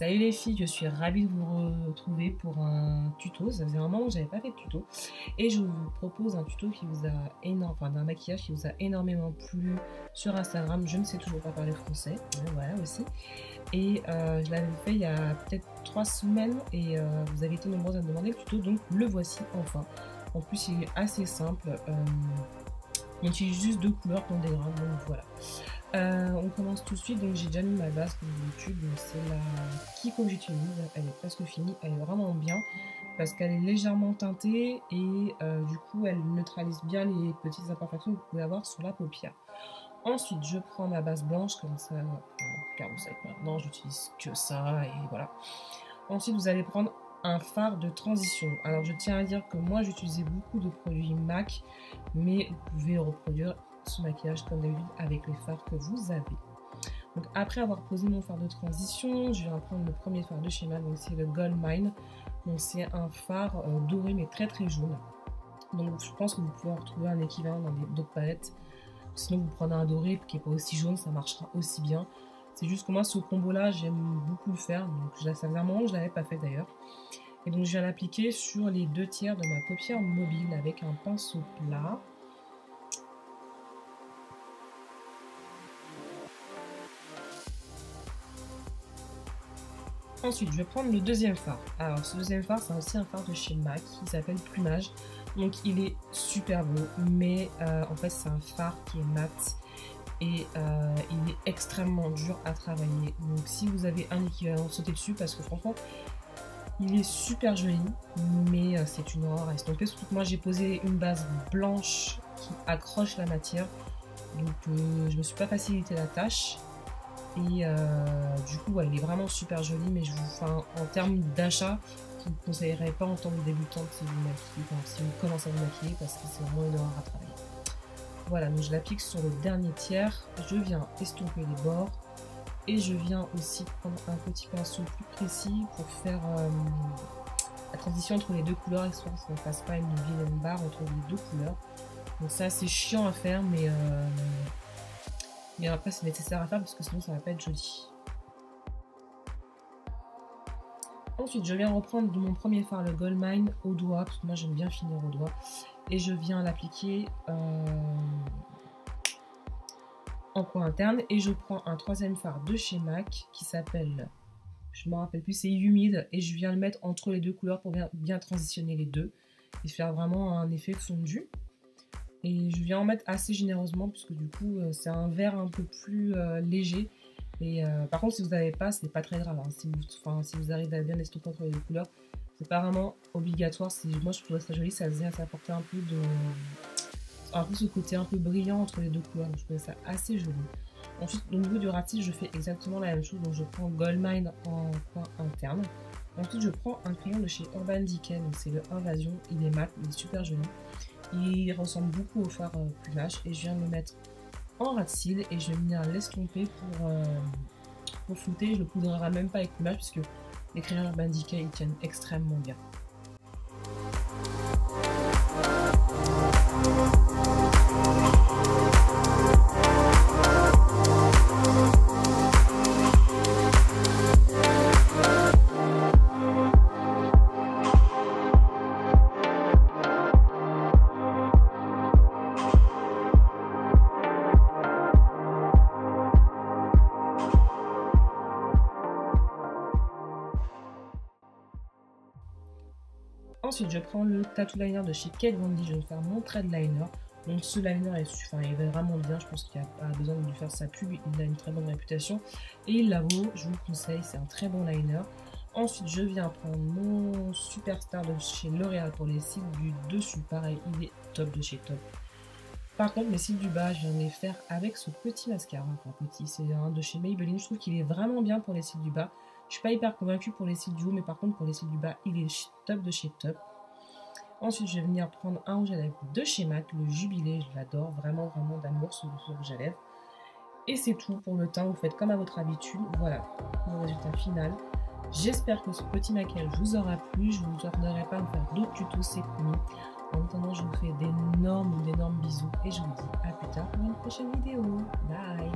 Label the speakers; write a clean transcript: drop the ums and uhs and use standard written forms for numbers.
Speaker 1: Salut les filles, je suis ravie de vous retrouver pour un tuto. Ça faisait un moment que j'avais pas fait de tuto et je vous propose un tuto qui vous a d'un maquillage qui vous a énormément plu sur Instagram. Je ne sais toujours pas parler français, voilà aussi. Et je l'avais fait il y a peut-être 3 semaines et vous avez été nombreuses à me demander le tuto, donc le voici enfin. En plus il est assez simple, on utilise juste 2 couleurs qu'on dégrade, donc voilà. On commence tout de suite, donc j'ai déjà mis ma base comme d'habitude, donc c'est la Kiko que j'utilise, elle est presque finie, elle est vraiment bien parce qu'elle est légèrement teintée et du coup elle neutralise bien les petites imperfections que vous pouvez avoir sur la paupière. Ensuite je prends ma base blanche comme ça, car vous savez que maintenant j'utilise que ça et voilà. Ensuite vous allez prendre un fard de transition. Alors je tiens à dire que moi j'utilisais beaucoup de produits MAC, mais vous pouvez reproduire ce maquillage comme d'habitude avec les fards que vous avez. Donc après avoir posé mon fard de transition, je vais prendre le premier fard de chez MAC, donc c'est le Gold Mine. Donc c'est un fard doré mais très très jaune. Donc je pense que vous pouvez en retrouver un équivalent dans d'autres palettes. Sinon vous prenez un doré qui n'est pas aussi jaune, ça marchera aussi bien. C'est juste que moi ce combo là j'aime beaucoup le faire, donc ça faisait un moment que je ne l'avais pas fait d'ailleurs. Et donc je viens l'appliquer sur les 2 tiers de ma paupière mobile avec un pinceau plat. Ensuite, je vais prendre le deuxième fard. Alors, ce deuxième fard, c'est aussi un fard de chez MAC qui s'appelle Plumage. Donc, il est super beau, mais en fait, c'est un fard qui est mat et il est extrêmement dur à travailler. Donc, si vous avez un équivalent, sautez dessus parce que franchement, il est super joli, mais c'est une horreur à estomper. Surtout que moi, j'ai posé une base blanche qui accroche la matière. Donc, je me suis pas facilité la tâche. Et du coup ouais, il est vraiment super joli, mais en termes d'achat, je ne vous conseillerais pas en tant que débutante si vous maquillez, si vous commencez à vous maquiller, parce que c'est vraiment une horreur à travailler. Voilà, donc je l'applique sur le dernier tiers, je viens estomper les bords et je viens aussi prendre un petit pinceau plus précis pour faire la transition entre les 2 couleurs, histoire qu'on ne fasse pas une vilaine barre entre les 2 couleurs. Donc c'est assez chiant à faire, mais après c'est nécessaire à faire parce que sinon ça va pas être joli. Ensuite je viens reprendre de mon premier fard le Gold Mine au doigt, parce que moi j'aime bien finir au doigt, et je viens l'appliquer en coin interne, et je prends un troisième fard de chez MAC qui s'appelle, je ne me rappelle plus, c'est Humide, et je viens le mettre entre les 2 couleurs pour bien transitionner les deux et faire vraiment un effet fondu. Et je viens en mettre assez généreusement puisque du coup c'est un vert un peu plus léger. Et par contre si vous n'avez pas, c'est pas très grave, hein. Si vous arrivez à bien estomper entre les 2 couleurs, c'est pas vraiment obligatoire. Moi je trouvais ça joli, ça apportait un peu ce côté un peu brillant entre les 2 couleurs, donc je trouvais ça assez joli. Ensuite au niveau du ras-de-cils, je fais exactement la même chose, donc je prends Gold Mine en coin interne. Ensuite je prends un crayon de chez Urban Decay, donc c'est le Invasion, il est mat, il est super joli. Il ressemble beaucoup au fard Plumage, et je viens de le mettre en ras de cils et je vais venir l'estomper pour flouter. Je le poudrerai même pas avec Plumage puisque les crayons Urban Decay ils tiennent extrêmement bien. Ensuite, je prends le Tattoo Liner de chez Kat Von D. Je vais faire mon Thread Liner. Donc ce liner il va vraiment bien. Je pense qu'il n'y a pas besoin de lui faire sa pub. Il a une très bonne réputation et il la vaut. Je vous le conseille. C'est un très bon liner. Ensuite, je viens prendre mon Superstar de chez L'Oréal pour les cils du dessus. Pareil, il est top de chez top. Par contre, mes cils du bas, je viens de les faire avec ce petit mascara. Enfin petit, c'est un de chez Maybelline. Je trouve qu'il est vraiment bien pour les cils du bas. Je suis pas hyper convaincue pour les cils du haut, mais par contre pour les cils du bas, il est top de chez top. Ensuite, je vais venir prendre un rouge à lèvres de chez MAC, le Jubilé, je l'adore, vraiment d'amour ce rouge à lèvres. Et c'est tout pour le teint, vous faites comme à votre habitude. Voilà le résultat final. J'espère que ce petit maquillage vous aura plu, je ne vous tarderai pas à vous faire d'autres tutos, c'est promis. En attendant, je vous fais d'énormes bisous et je vous dis à plus tard pour une prochaine vidéo. Bye!